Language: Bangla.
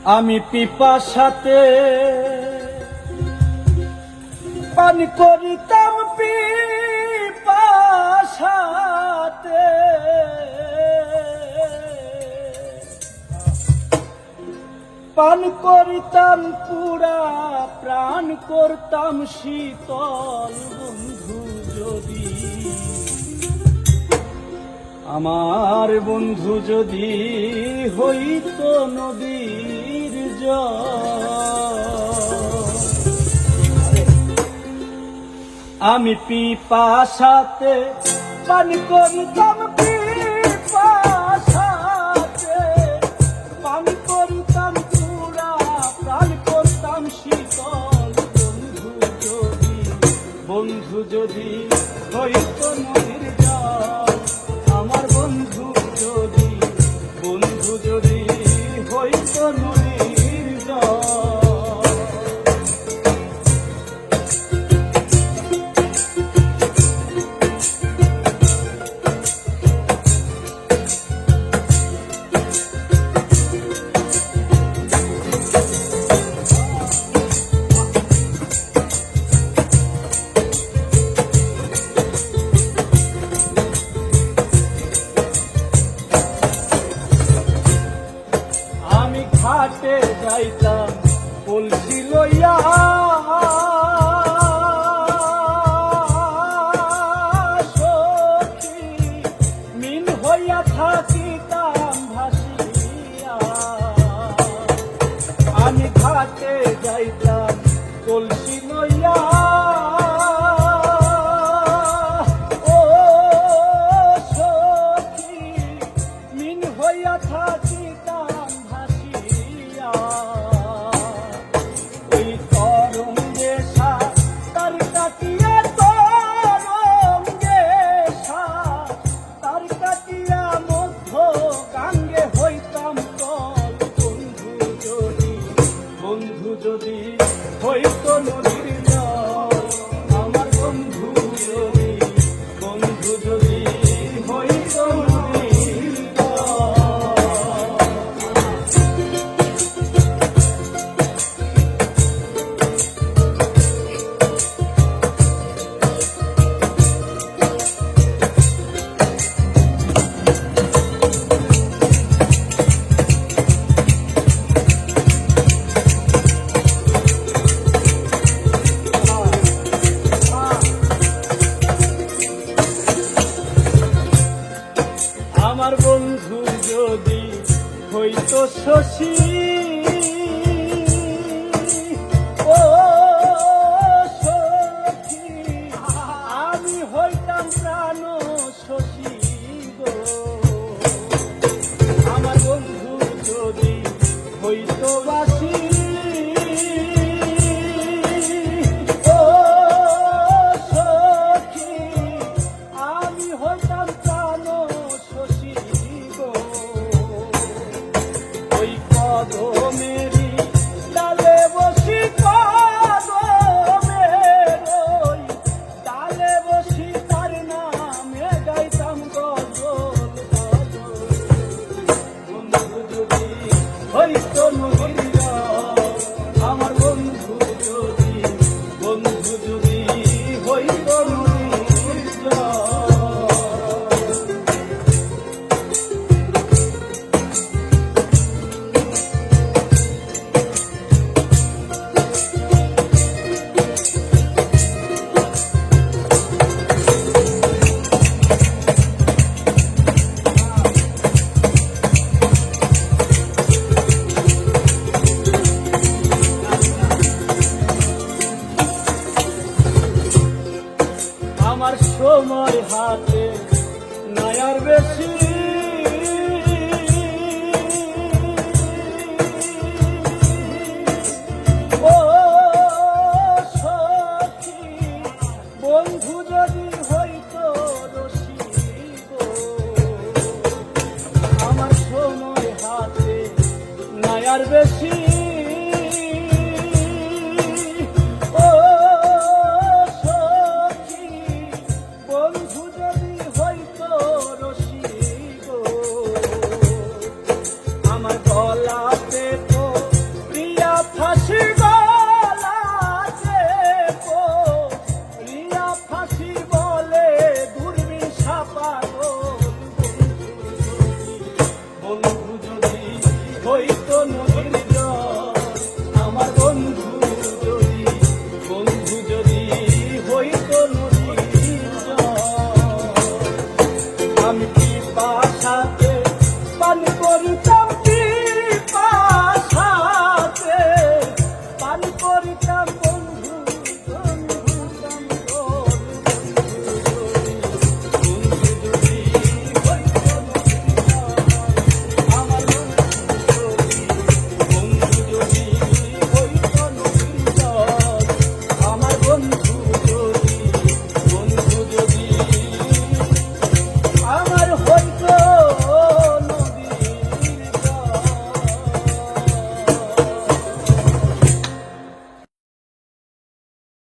আমি পিপাসাতে পান করিতাম পিপাসাতে পান করিতাম পুরা প্রাণ করতাম শীতল বন্ধু যদি আমার বন্ধু যদি হইত নদীর জল আমি পিপাসাতে পান করিতাম পিপাসাতে পান করিতাম পুরা প্রাণ করতাম শীতল বন্ধু যদি হইত নদীর জল আমার বন্ধু যদি হইত নদীর জল ঘাটে যাইতাম কলসি লইয়া সখী মিন হইয়া থাকিতাম ভাসিয়া আমি ঘাটে যাইতাম কলসি লইয়া ও সখী মিন হইয়া থাকিতাম যদি হইত নদীর জল আমার বন্ধু যদি হইত নদীর আমার বন্ধু যদি হইত শশী ও সখী আমি হইতাম প্রাণ শশী গো আমার বন্ধু যদি হইত বাসী ও সখী আমি হইতাম প্রাণ মেরি ডালে বসি ডালে বসি তার নামে গাইতাম গজল বন্ধু যদি হইত নদীর জল আমার বন্ধু যদি হইত নদীর জল আমার সময় হাতে নয়ার বেশি ও সখী বন্ধু যদি হইত রসি আমার সময় হাতে নয়ার বেশি আমার গলাতে তো নদীর